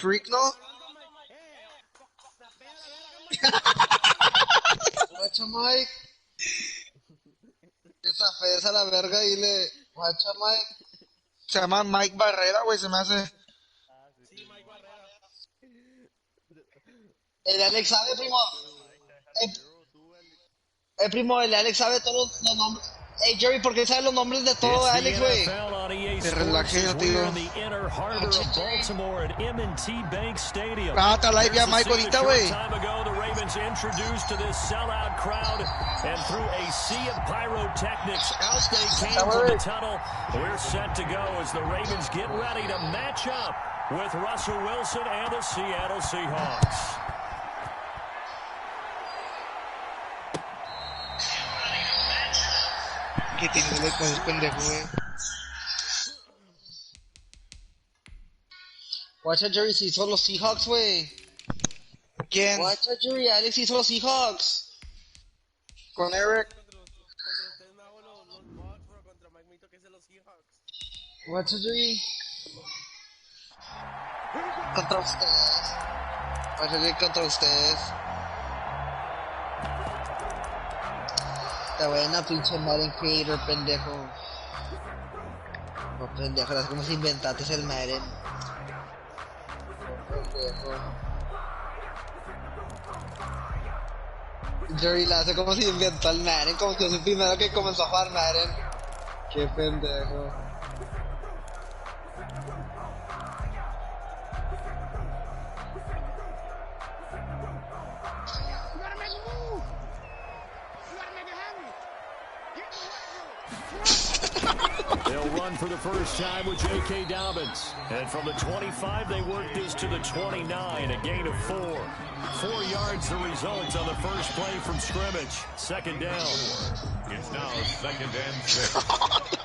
freak, ¿no? Guacha, Mike. Esa fe es a la verga y le... Guacha, Mike. Se llama Mike Barrera, güey, se me hace... El Alex sabe, primo. Primo, el Alex sabe todos los nombres. Hey, Jerry, ¿por qué sabe los nombres de todo, Alex, güey? Te relajé, tío. Ah, está live ya, Mike, ahorita, güey. With Russell Wilson and the Seattle Seahawks. ¿Qué tienes que ver con ese pendejo, güey? Watch out, Jerry, si hizo los Seahawks, güey. ¿Quién? Watch out, Jerry, Alex hizo los Seahawks. Con Eric. Watch out, Jerry. Contra ustedes. Watch out, Jerry, contra ustedes. Está buena, pinche Madden Creator, pendejo. No, pendejo, es como si inventaste el Madden. Pendejo. Jerry la hace como si inventó el Madden, como que es el primero que comenzó a jugar Madden. Qué pendejo. They'll run for the first time with J.K. Dobbins. And from the 25, they work this to the 29, a gain of 4. 4 yards the result on the first play from scrimmage. Second down. It's now 2nd and 6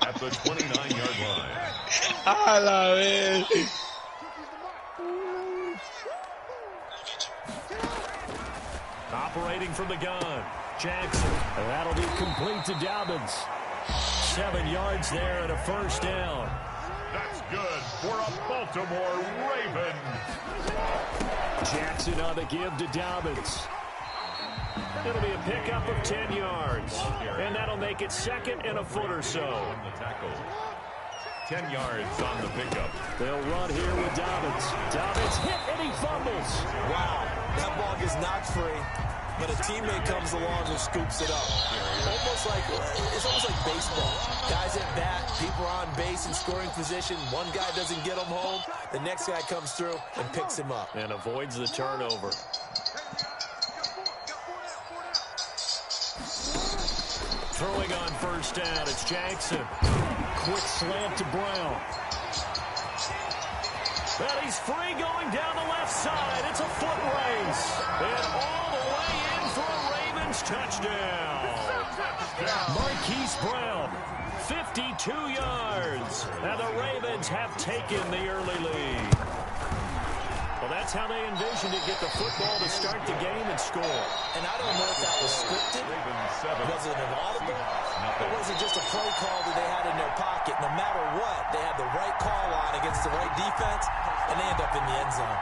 at the 29-yard line. A la vez. Operating from the gun, Jackson. And that'll be complete to Dobbins. 7 yards there and a first down. That's good for a Baltimore Raven. Jackson on the give to Dobbins. It'll be a pickup of 10 yards. And that'll make it 2nd and a foot or so. On the tackle. 10 yards on the pickup. They'll run here with Dobbins. Dobbins hit and he fumbles. Wow, that ball gets knocked free. But a teammate comes along and scoops it up. It's almost like baseball. Guys at bat, people are on base in scoring position. One guy doesn't get him home. The next guy comes through and picks him up. And avoids the turnover. Throwing on first down, it's Jackson. Quick slant to Brown. And he's free going down the left side. It's a foot race. And all the way in for a Ravens touchdown. Marquise Brown, 52 yards. And the Ravens have taken the early lead. Well, that's how they envisioned to get the football to start the game and score. And I don't know if that was scripted. Was it an audible? Or was it just a play call that they had in their pocket? No matter what, they had the right call on against the right defense, and they end up in the end zone.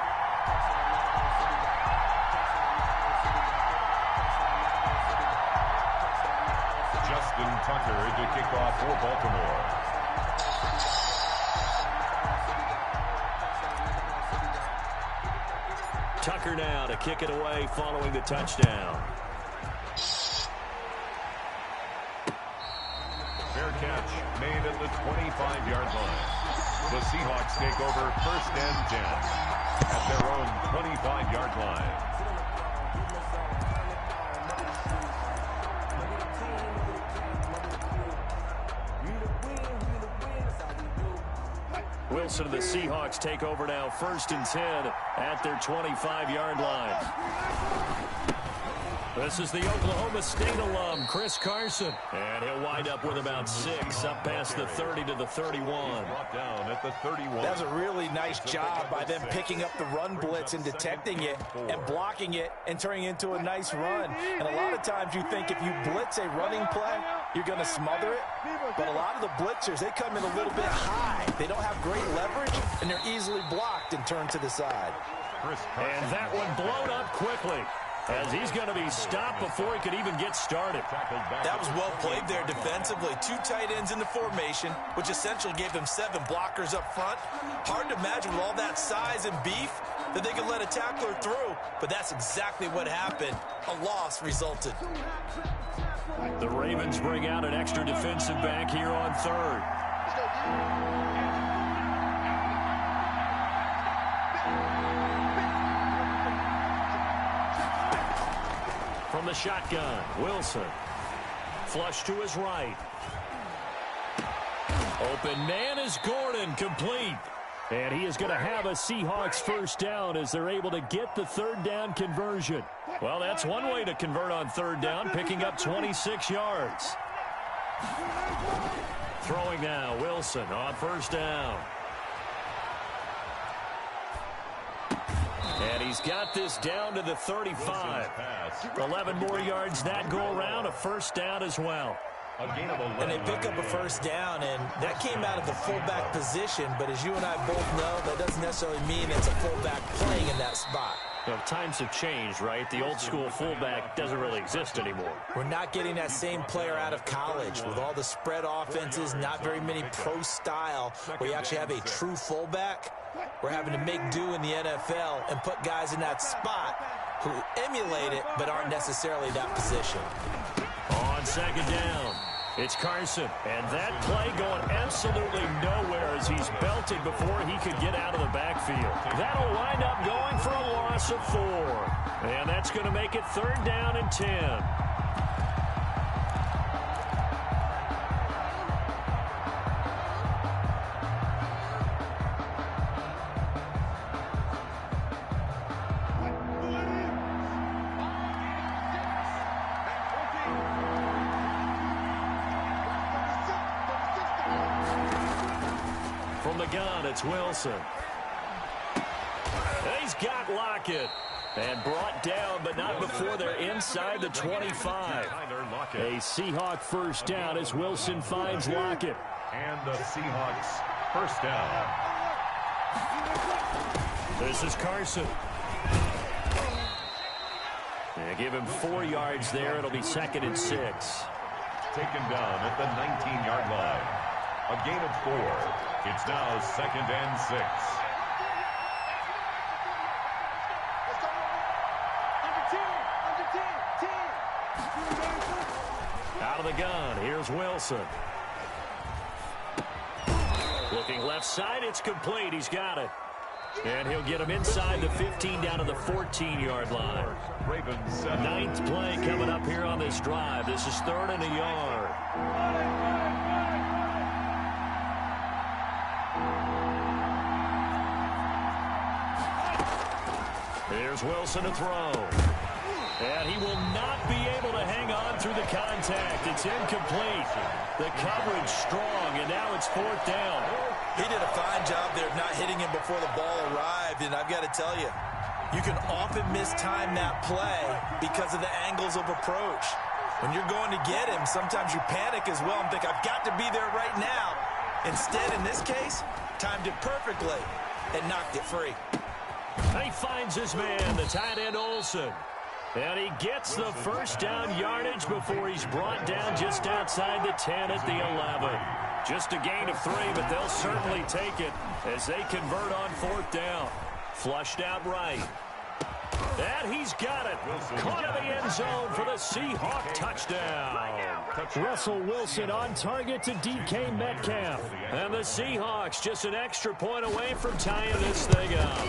Justin Tucker to kick off for Baltimore. Tucker now to kick it away following the touchdown. Fair catch made at the 25-yard line. The Seahawks take over 1st and 10 at their own 25-yard line. Wilson and the Seahawks take over now 1st and 10 at their 25-yard line. This is the Oklahoma State alum, Chris Carson. And he'll wind up with about 6 up past the 30 to the 31. Brought down at the 31. That was a really nice job by them picking up the run blitz and detecting it and blocking it and turning it into a nice run. And a lot of times you think if you blitz a running play, you're going to smother it. But a lot of the blitzers, they come in a little bit high. They don't have great leverage, and they're easily blocked and turned to the side. And that one blown up quickly, as he's going to be stopped before he could even get started. That was well played there defensively. 2 tight ends in the formation, which essentially gave them 7 blockers up front. Hard to imagine with all that size and beef that they could let a tackler through, but that's exactly what happened. A loss resulted. The Ravens bring out an extra defensive back here on third. From the shotgun, Wilson. Flush to his right. Open man is Gordon, complete. And he is going to have a Seahawks first down as they're able to get the third down conversion. Well, that's one way to convert on third down, picking up 26 yards. Throwing now, Wilson on first down. And he's got this down to the 35. 11 more yards that go around, a first down as well. And they pick up a first down, and that came out of the fullback position, but as you and I both know, that doesn't necessarily mean it's a fullback playing in that spot. Well, times have changed, right? The old school fullback doesn't really exist anymore. We're not getting that same player out of college with all the spread offenses, not very many pro style where you actually have a true fullback. We're having to make do in the NFL and put guys in that spot who emulate it but aren't necessarily that position. On second down, it's Carson. And that play going absolutely nowhere as he's belted before he could get out of the backfield. That'll wind up going for a loss of 4. And that's going to make it third down and 10. From the gun, it's Wilson. He's got Lockett. And brought down, but not before they're inside the 25. A Seahawk first down as Wilson finds Lockett. And the Seahawks first down. This is Carson. And give him 4 yards there. It'll be 2nd and 6. Taken down at the 19-yard line. A gain of 4. It's now 2nd and 6. Out of the gun, here's Wilson. Looking left side, it's complete. He's got it. And he'll get him inside the 15 down to the 14-yard line. Ravens 7. 9th play coming up here on this drive. This is 3rd and a yard. Here's Wilson to throw. And he will not be able to hang on through the contact. It's incomplete. The coverage strong, and now it's 4th down. He did a fine job there of not hitting him before the ball arrived, and I've got to tell you, you can often mistime that play because of the angles of approach. When you're going to get him, sometimes you panic as well and think, I've got to be there right now. Instead, in this case, timed it perfectly and knocked it free. He finds his man, the tight end Olsen. And he gets the first down yardage before he's brought down just outside the 10 at the 11. Just a gain of 3, but they'll certainly take it as they convert on 4th down. Flushed out right. And he's got it. Caught in the end zone for the Seahawk touchdown. Russell Wilson on target to DK Metcalf. And the Seahawks just an extra point away from tying this thing up.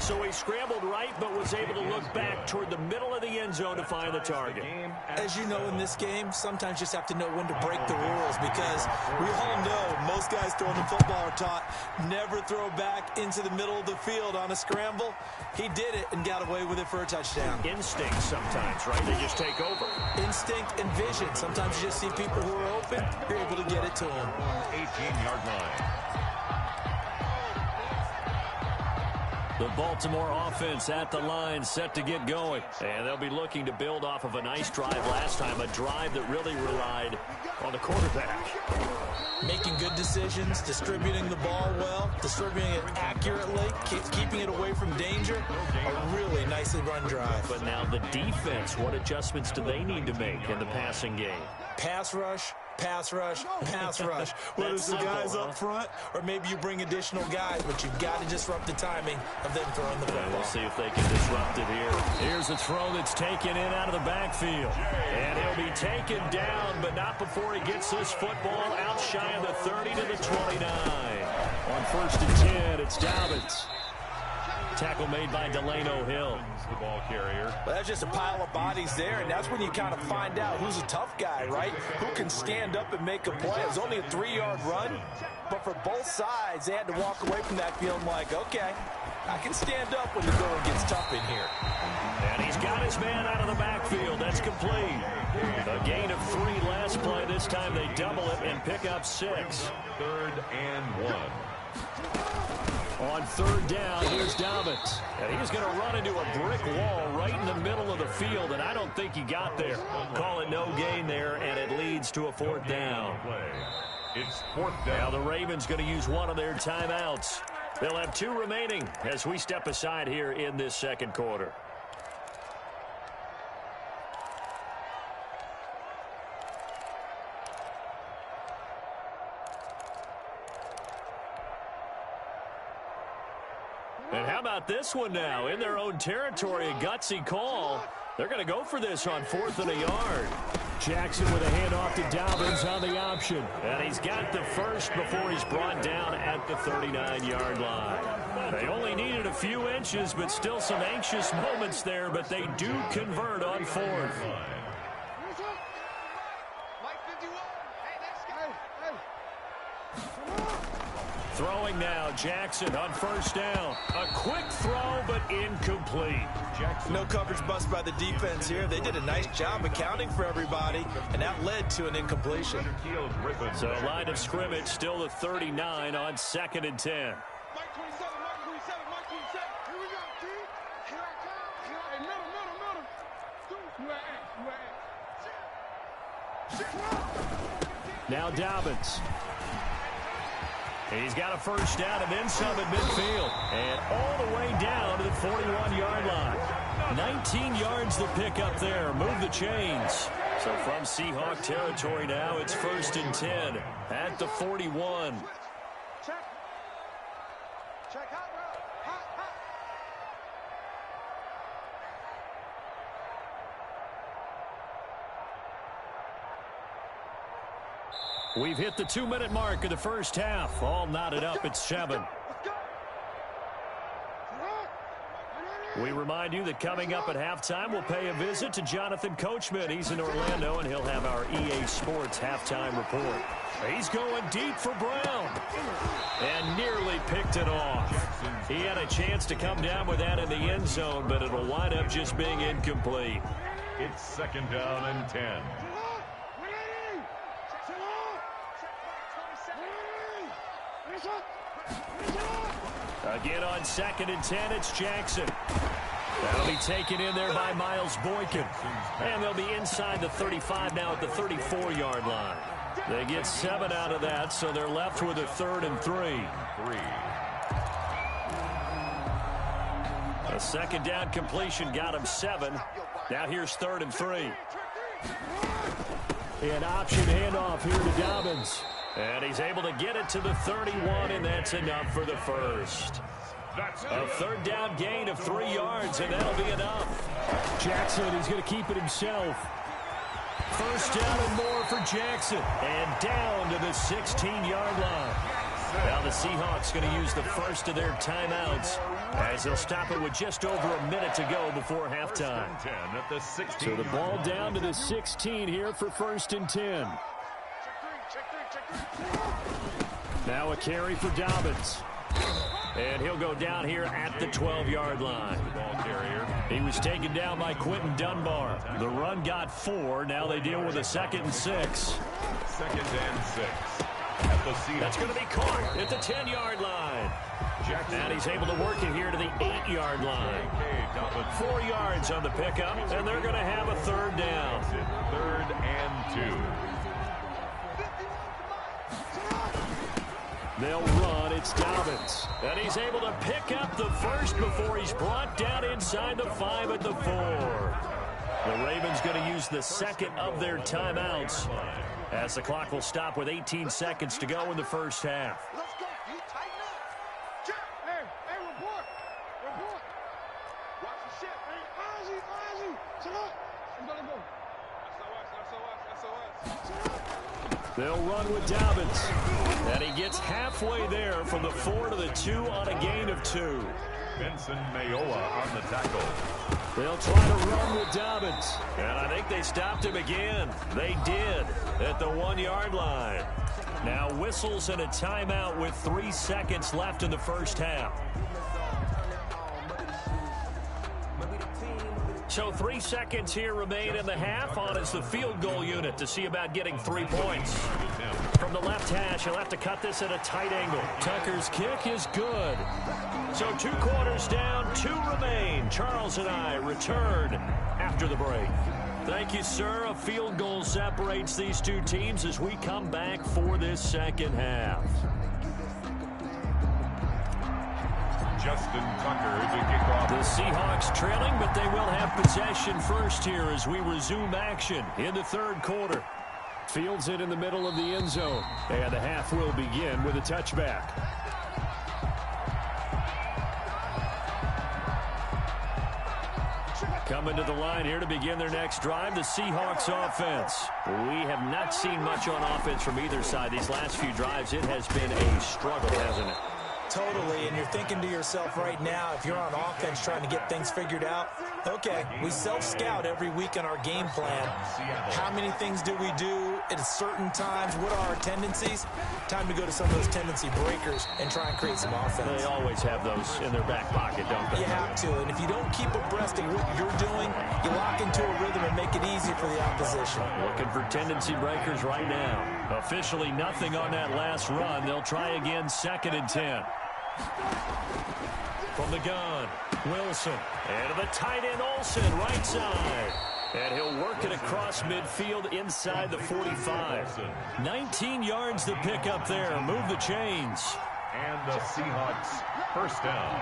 So he scrambled right, but was able to look back toward the middle of the end zone to find the target. As you know, in this game, sometimes you just have to know when to break the rules because we all know most guys throwing the football are taught never throw back into the middle of the field on a scramble. He did it and got away with it for a touchdown. Instinct sometimes, right? They just take over. Instinct and vision. Sometimes you just see people who are open, you're able to get it to them. 18-yard line. The Baltimore offense at the line, set to get going. And they'll be looking to build off of a nice drive last time, a drive that really relied on the quarterback. Making good decisions, distributing the ball well, distributing it accurately, keeping it away from danger. A really nicely run drive. But now the defense, what adjustments do they need to make in the passing game? Pass rush, pass rush, pass rush. Whether it's the guys up front or maybe you bring additional guys, but you've got to disrupt the timing of them throwing the football. We'll see if they can disrupt it here. Here's a throw that's taken in out of the backfield. And he'll be taken down, but not before he gets this football out shy of the 30 to the 29. On 1st and 10, it's Dobbins. Tackle made by Delano Hill. The ball carrier. Well, that's just a pile of bodies there, and that's when you kind of find out who's a tough guy, right? Who can stand up and make a play. It was only a 3-yard run, but for both sides, they had to walk away from that feeling like, okay, I can stand up when the going gets tough in here. And he's got his man out of the backfield. That's complete. A gain of 3 last play. This time they double it and pick up 6. 3rd and 1. On 3rd down, here's Dobbins. And he's going to run into a brick wall right in the middle of the field, and I don't think he got there. Call it no gain there, and it leads to a 4th down. It's 4th down. Now the Ravens going to use one of their timeouts. They'll have 2 remaining as we step aside here in this 2nd quarter. And how about this one now? In their own territory, a gutsy call. They're going to go for this on 4th and a yard. Jackson with a handoff to Dobbins on the option. And he's got the first before he's brought down at the 39-yard line. They only needed a few inches, but still some anxious moments there, but they do convert on 4th. Throwing now, Jackson on 1st down. A quick throw, but incomplete. Jackson. No coverage bust by the defense here. They did a nice job accounting for everybody, and that led to an incompletion. So line of scrimmage still the 39 on 2nd and 10. Now Dobbins. He's got a 1st down and then some at midfield. And all the way down to the 41-yard line. 19 yards to pick up there. Move the chains. So from Seahawk territory now, it's 1st and 10 at the 41. We've hit the 2-minute mark of the first half. All knotted up at 7. We remind you that coming up at halftime, we'll pay a visit to Jonathan Coachman. He's in Orlando, and he'll have our EA Sports halftime report. He's going deep for Brown. And nearly picked it off. He had a chance to come down with that in the end zone, but it'll wind up just being incomplete. It's 2nd down and 10. Again on 2nd and 10, it's Jackson. That'll be taken in there by Miles Boykin. And they'll be inside the 35 now at the 34-yard line. They get 7 out of that, so they're left with a 3rd and 3. A 2nd down completion got him 7. Now here's 3rd and 3. An option handoff here to Dobbins. And he's able to get it to the 31, and that's enough for the first. A 3rd down gain of 3 yards, and that'll be enough. Jackson is going to keep it himself. 1st down and more for Jackson. And down to the 16-yard line. Now the Seahawks going to use the first of their timeouts as they'll stop it with just over a minute to go before halftime. So the ball down to the 16 here for 1st and 10. Now a carry for Dobbins. And he'll go down here at the 12-yard line. He was taken down by Quentin Dunbar. The run got 4. Now they deal with a 2nd and 6. 2nd and 6. the Seahawks. That's going to be caught at the 10-yard line. And he's able to work it here to the 8-yard line. 4 yards on the pickup, and they're going to have a third down. 3rd and 2. They'll run. It's Dobbins. And he's able to pick up the first before he's brought down inside the 5 at the 4. The Ravens going to use the second of their timeouts as the clock will stop with 18 seconds to go in the first half. Let's go. You tighten up. Check. Hey, report. Watch the shit, man. Ozzy. Shut up. I'm going to go. SOS. They'll run with Dobbins. And he gets halfway there from the 4 to the 2 on a gain of 2. Benson Mayowa on the tackle. They'll try to run with Dobbins. And I think they stopped him again. They did at the 1-yard line. Now whistles and a timeout with 3 seconds left in the first half. So 3 seconds here remain in the half. On is the field goal unit to see about getting 3 points. From the left hash, he'll have to cut this at a tight angle. Tucker's kick is good. So 2 quarters down, 2 remain. Charles and I return after the break. Thank you, sir. A field goal separates these 2 teams as we come back for this second half. Justin Tucker to kick off. The Seahawks trailing, but they will have possession first here as we resume action in the 3rd quarter. Fields it in the middle of the end zone. And the half will begin with a touchback. Coming to the line here to begin their next drive, the Seahawks offense. We have not seen much on offense from either side. These last few drives, it has been a struggle, hasn't it? Totally, and you're thinking to yourself right now, if you're on offense trying to get things figured out, okay, we self-scout every week on our game plan. How many things do we do at certain times? What are our tendencies? Time to go to some of those tendency breakers and try and create some offense. They always have those in their back pocket, don't they? You have to, and if you don't keep abreast of what you're doing, you lock into a rhythm and make it easy for the opposition. Looking for tendency breakers right now. Officially nothing on that last run. They'll try again, 2nd and 10. From the gun, Wilson. And to the tight end, Olsen, right side. And he'll work it across midfield inside the 45. 19 yards to pick up there. Move the chains. And the Seahawks first down.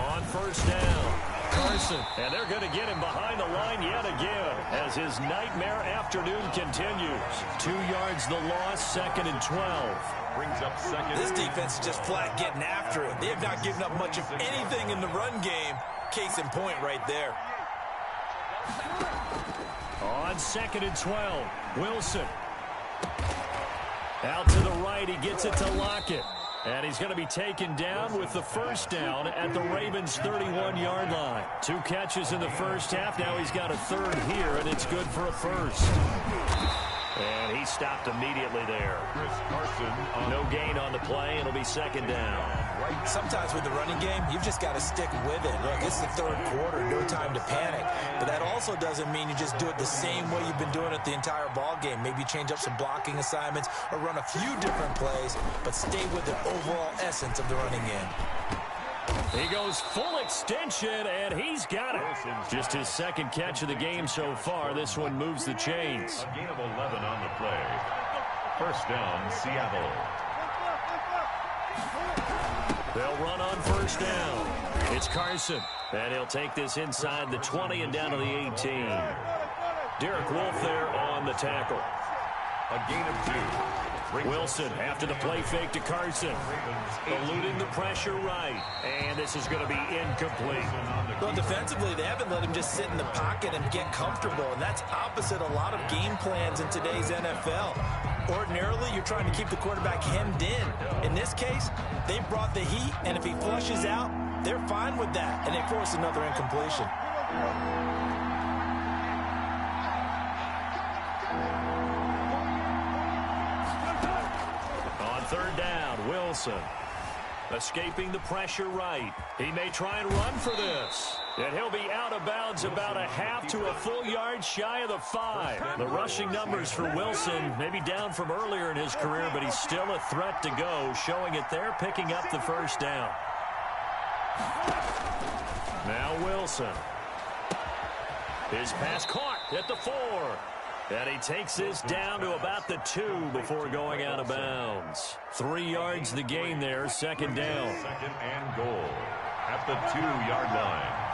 On first down, Carson. And they're going to get him behind the line yet again as his nightmare afternoon continues. 2 yards the loss, 2nd and 12. Brings up 2nd. This defense is just flat getting after it. They have not given up much of anything in the run game. Case in point right there. On 2nd and 12, Wilson. Out to the right, he gets it to Lockett. And he's going to be taken down with the first down at the Ravens' 31-yard line. 2 catches in the first half. Now he's got a 3rd here, and it's good for a first. And he stopped immediately there. Chris Carson. No gain on the play. It'll be 2nd down. Sometimes with the running game, you've just got to stick with it. Look, it's the 3rd quarter, no time to panic. But that also doesn't mean you just do it the same way you've been doing it the entire ball game. Maybe change up some blocking assignments or run a few different plays, but stay with the overall essence of the running game. He goes full extension, and he's got it. Just his 2nd catch of the game so far. This one moves the chains. A gain of 11 on the play. First down, Seattle. They'll run on first down. It's Carson, and he'll take this inside the 20 and down to the 18. Derek Wolfe there on the tackle. A gain of 2. Wilson after the play fake to Carson. Eluding the pressure right. And this is going to be incomplete. Well, defensively, they haven't let him just sit in the pocket and get comfortable, and that's opposite a lot of game plans in today's NFL. Ordinarily, you're trying to keep the quarterback hemmed in. In this case, they brought the heat, and if he flushes out, they're fine with that, and they force another incompletion. On 3rd down, Wilson. Escaping the pressure right. He may try and run for this. And he'll be out of bounds about a half to a full yard shy of the 5. The rushing numbers for Wilson maybe down from earlier in his career, but he's still a threat to go, showing it there, picking up the first down. Now Wilson. His pass caught at the 4. And he takes this down to about the 2 before going out of bounds. 3 yards the gain there, second down. Second and goal at the 2-yard line.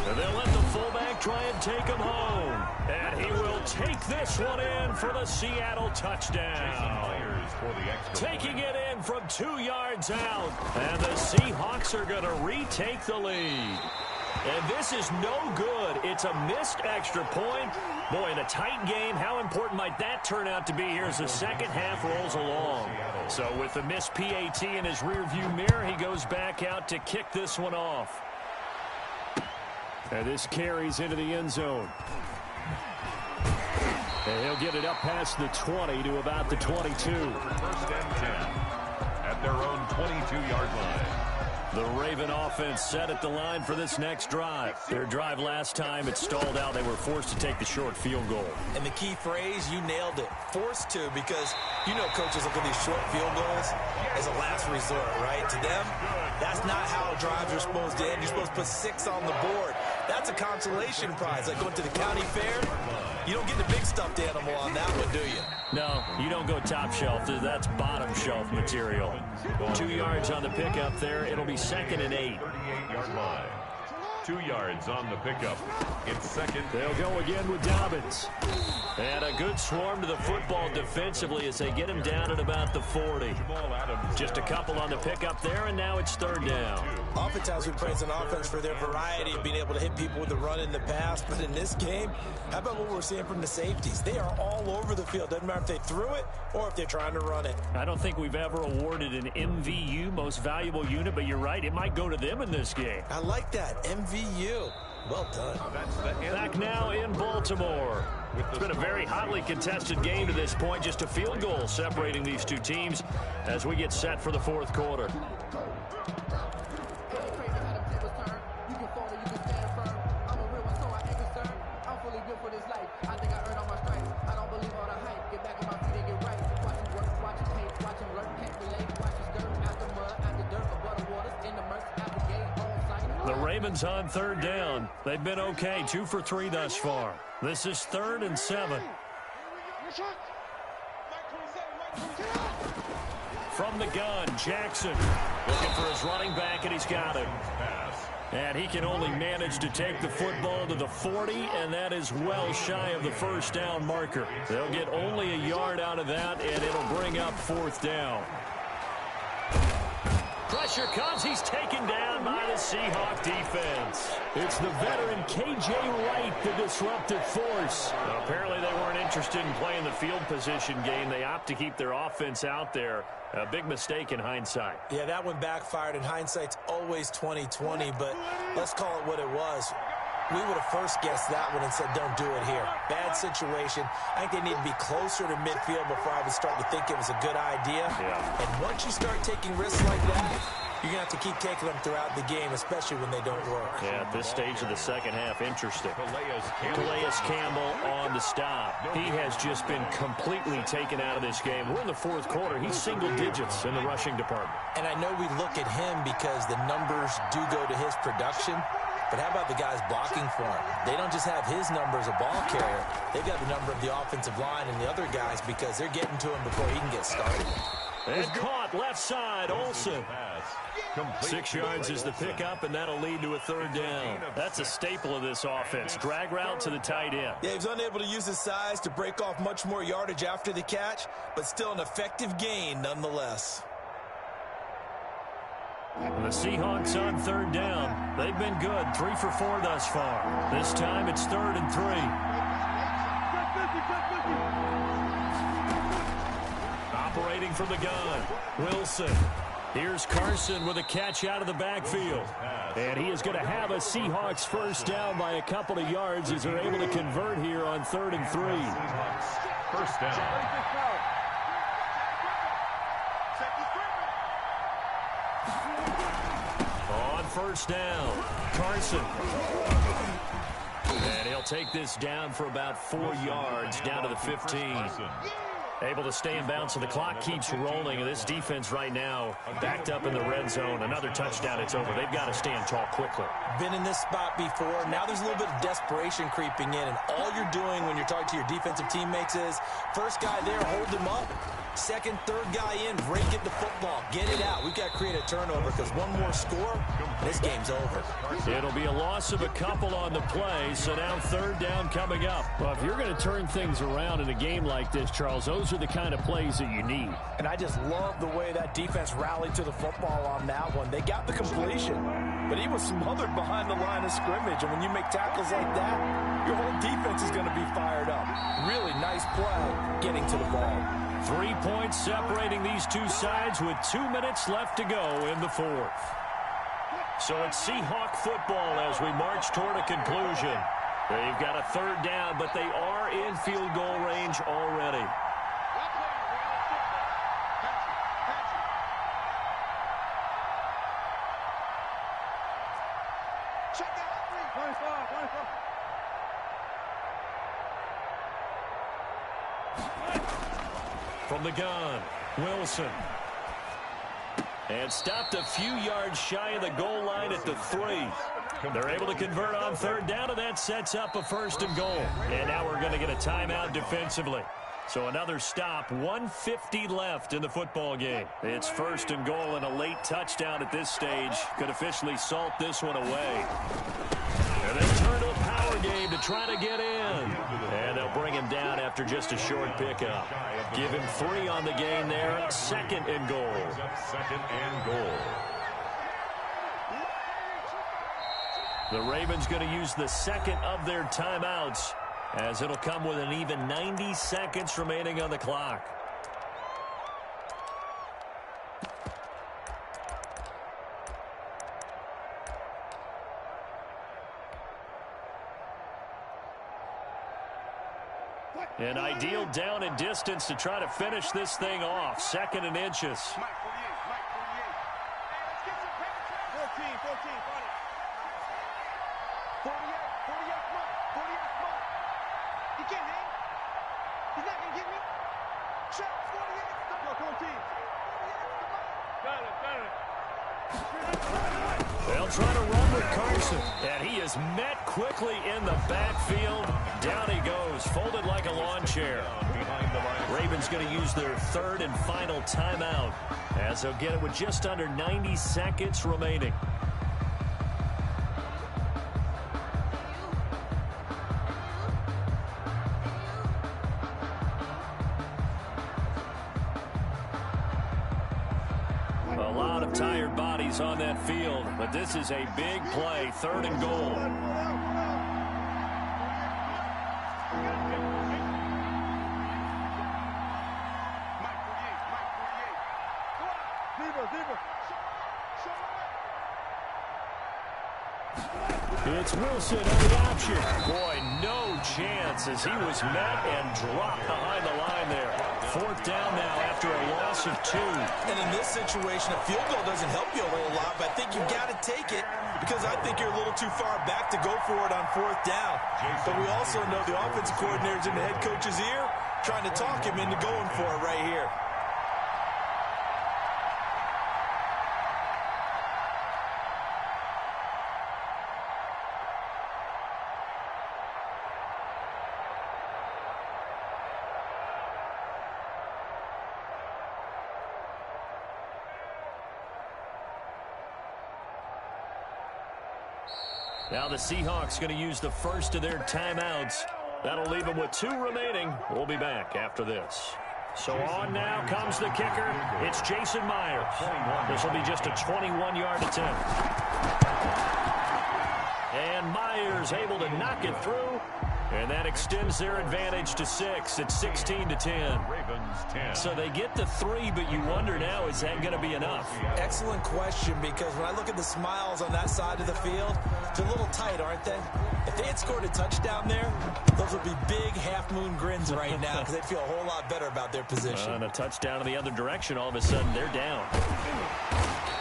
And they'll let the fullback try and take him home. And he will take this one in for the Seattle touchdown. Taking it in from 2 yards out. And the Seahawks are going to retake the lead. And this is no good. It's a missed extra point. Boy, in a tight game, how important might that turn out to be here as the second half rolls along? So with the missed PAT in his rearview mirror, he goes back out to kick this one off. And this carries into the end zone. And he'll get it up past the 20 to about the 22. First and 10 at their own 22-yard line. The Raven offense set at the line for this next drive. Their drive last time, it stalled out. They were forced to take the short field goal. And the key phrase, you nailed it. Forced to, because you know coaches look at these short field goals as a last resort, right? To them, that's not how drives are supposed to end. You're supposed to put 6 on the board. That's a consolation prize. Like going to the county fair, you don't get the big stuffed animal on that one, do you? No, you don't go top shelf. That's bottom shelf material. 2 yards on the pickup there. It'll be second and 8. 38-yard line. 2 yards on the pickup. It's second. They'll go again with Dobbins. And a good swarm to the football defensively as they get him down at about the 40. Just a couple on the pickup there, and now it's third down. Oftentimes we praise an offense for their variety of being able to hit people with the run in the pass. But in this game, how about what we're seeing from the safeties? They are all over the field. Doesn't matter if they threw it or if they're trying to run it. I don't think we've ever awarded an MVU, most valuable unit, but you're right. It might go to them in this game. I like that. MVU. Well done. Back now in Baltimore. It's been a very hotly contested game to this point. Just a field goal separating these two teams as we get set for the fourth quarter. The Ravens on third down. They've been okay, 2 for 3 thus far. This is 3rd and 7. From the gun, Jackson looking for his running back, and he's got him. And he can only manage to take the football to the 40, and that is well shy of the first down marker. They'll get only a yard out of that, and it'll bring up 4th down. Pressure comes. He's taken down by the Seahawk defense. It's the veteran K.J. Wright, the disruptive force. Well, apparently they weren't interested in playing the field position game. They opt to keep their offense out there. A big mistake in hindsight. Yeah, that one backfired. In hindsight's always 20/20, but let's call it what it was. We would have first guessed that one and said, don't do it here. Bad situation. I think they need to be closer to midfield before I would start to think it was a good idea. Yeah. And once you start taking risks like that, you're going to have to keep taking them throughout the game, especially when they don't work. Yeah, at this stage of the second half, interesting. Calais Campbell on the stop. He has just been completely taken out of this game. We're in the fourth quarter. He's single digits in the rushing department. And I know we look at him because the numbers do go to his production. But how about the guys blocking for him? They don't just have his number as a ball carrier. They've got the number of the offensive line and the other guys because they're getting to him before he can get started. And caught left side, Olsen. 6 yards is the pickup, and that'll lead to a 3rd down. That's a staple of this offense. Drag route to the tight end. Yeah, he was unable to use his size to break off much more yardage after the catch, but still an effective gain nonetheless. The Seahawks on 3rd down. They've been good, 3 for 4 thus far. This time it's 3rd and 3. Operating from the gun, Wilson. Here's Carson with a catch out of the backfield. And he is going to have a Seahawks first down by a couple of yards as they're able to convert here on 3rd and 3. First down. first down. Carson. And he'll take this down for about 4 yards, down to the 15. Able to stay in bounds, so the clock keeps rolling. This defense right now backed up in the red zone. Another touchdown, it's over. They've got to stand tall quickly. Been in this spot before. Now there's a little bit of desperation creeping in, and all you're doing when you're talking to your defensive teammates is first guy there, hold him up. Second, third guy in, break it the football. Get it out. We've got to create a turnover because one more score, this game's over. It'll be a loss of a couple on the play, so now third down coming up. Well, if you're going to turn things around in a game like this, Charles, those are the kind of plays that you need. And I just love the way that defense rallied to the football on that one. They got the completion, but he was smothered behind the line of scrimmage. And when you make tackles like that, your whole defense is going to be fired up. Really nice play getting to the ball. 3 points separating these two sides with 2 minutes left to go in the fourth. So it's Seahawk football as we march toward a conclusion. They've got a third down, but they are in field goal range already. From the gun, Wilson. And stopped a few yards shy of the goal line at the 3. They're able to convert on third down, and that sets up a first and goal. And now we're going to get a timeout defensively. So another stop, 1:50 left in the football game. It's first and goal, and a late touchdown at this stage could officially salt this one away. And then turn to a power game to try to get in. And they'll bring him down after just a short pickup. Give him 3 on the gain there. Second and goal. Second and goal. The Ravens going to use the second of their timeouts, as it'll come with an even 90 seconds remaining on the clock. An ideal down and distance to try to finish this thing off. Second and inches. 14, 14, got it. 48, come on. 48, come on. He can't hang. He's not going to get me. Shut 48. Go, 14. Got it. They'll try to run with Carson, and he is met quickly in the backfield. Down he goes, folded like a lawn chair. Ravens going to use their third and final timeout, as they'll get it with just under 90 seconds remaining. A lot of tired bodies on that field, but this is a big play, third and goal. It's Wilson on the option. Boy, no chance as he was met and dropped behind the line there. Fourth down now after a loss of 2. And in this situation, a field goal doesn't help you a whole lot, but I think you've got to take it because I think you're a little too far back to go for it on fourth down. But we also know the offensive coordinator's in the head coach's ear trying to talk him into going for it right here. Now the Seahawks going to use the first of their timeouts. That'll leave them with 2 remaining. We'll be back after this. So on now comes the kicker. It's Jason Myers. This will be just a 21-yard attempt. And Myers able to knock it through. And that extends their advantage to 6. It's 16-10. Ravens 10. So they get the 3, but you wonder now, is that going to be enough? Excellent question, because when I look at the smiles on that side of the field, they're a little tight, aren't they? If they had scored a touchdown there, those would be big half-moon grins right now because they'd feel a whole lot better about their position. And a touchdown in the other direction, all of a sudden, they're down.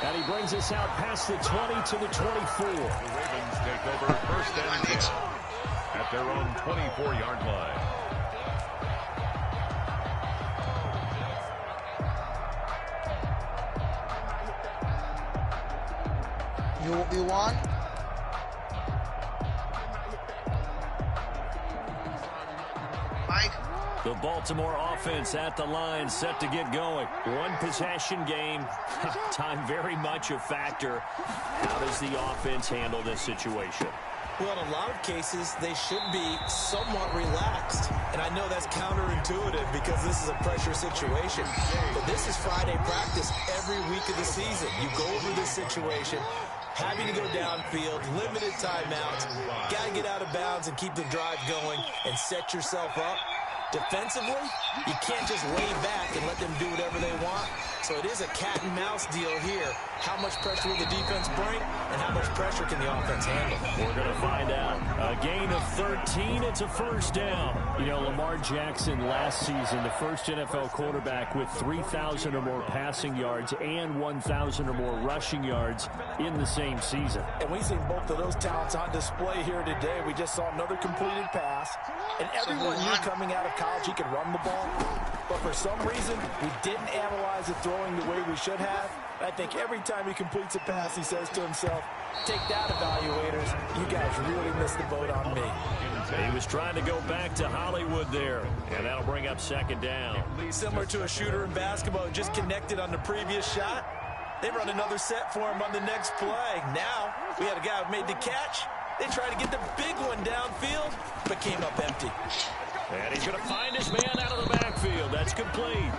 And he brings us out past the 20 to the 24. The Ravens take over first and 10 at their own 24-yard line. You won? Mike? The Baltimore offense at the line, set to get going. One possession game. Time very much a factor. How does the offense handle this situation? Well, in a lot of cases, they should be somewhat relaxed. And I know that's counterintuitive because this is a pressure situation. But this is Friday practice every week of the season. You go over this situation, having to go downfield, limited timeouts, got to get out of bounds and keep the drive going and set yourself up. Defensively, you can't just lay back and let them do whatever they want. So it is a cat and mouse deal here. How much pressure will the defense bring, and how much pressure can the offense handle? We're going to find out. A gain of 13, it's a first down. You know, Lamar Jackson last season, the first NFL quarterback with 3,000 or more passing yards and 1,000 or more rushing yards in the same season. And we've seen both of those talents on display here today. We just saw another completed pass. And everyone knew coming out of college he could run the ball. But for some reason, we didn't analyze it throwing the way we should have. I think every time he completes a pass, he says to himself, take that, evaluators. You guys really missed the boat on me. He was trying to go back to Hollywood there, and that'll bring up second down. Similar to a shooter in basketball who just connected on the previous shot. They run another set for him on the next play. Now, we had a guy who made the catch. They tried to get the big one downfield, but came up empty. And he's going to find his man out of the backfield. That's complete.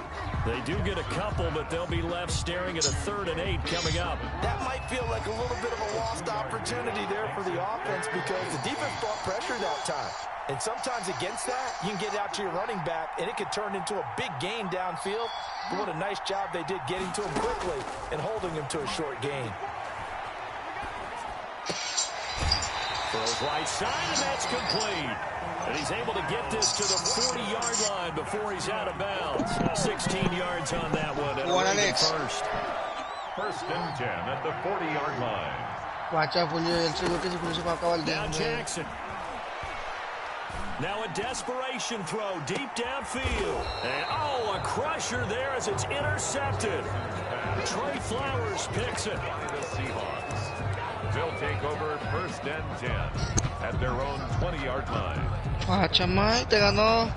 They do get a couple, but they'll be left staring at a 3rd and 8 coming up. That might feel like a little bit of a lost opportunity there for the offense because the defense brought pressure that time. And sometimes against that, you can get out to your running back, and it could turn into a big gain downfield. But what a nice job they did getting to him quickly and holding him to a short gain. Throws right side, and that's complete. And he's able to get this to the 40-yard line before he's out of bounds. 16 yards on that one. And first. First and 10 at the 40-yard line. Now Jackson. Now a desperation throw deep downfield. And, a crusher there as it's intercepted. Trey Flowers picks it. The Seahawks. They'll take over first and 10 at their own 20-yard line. Chamay, te ganó.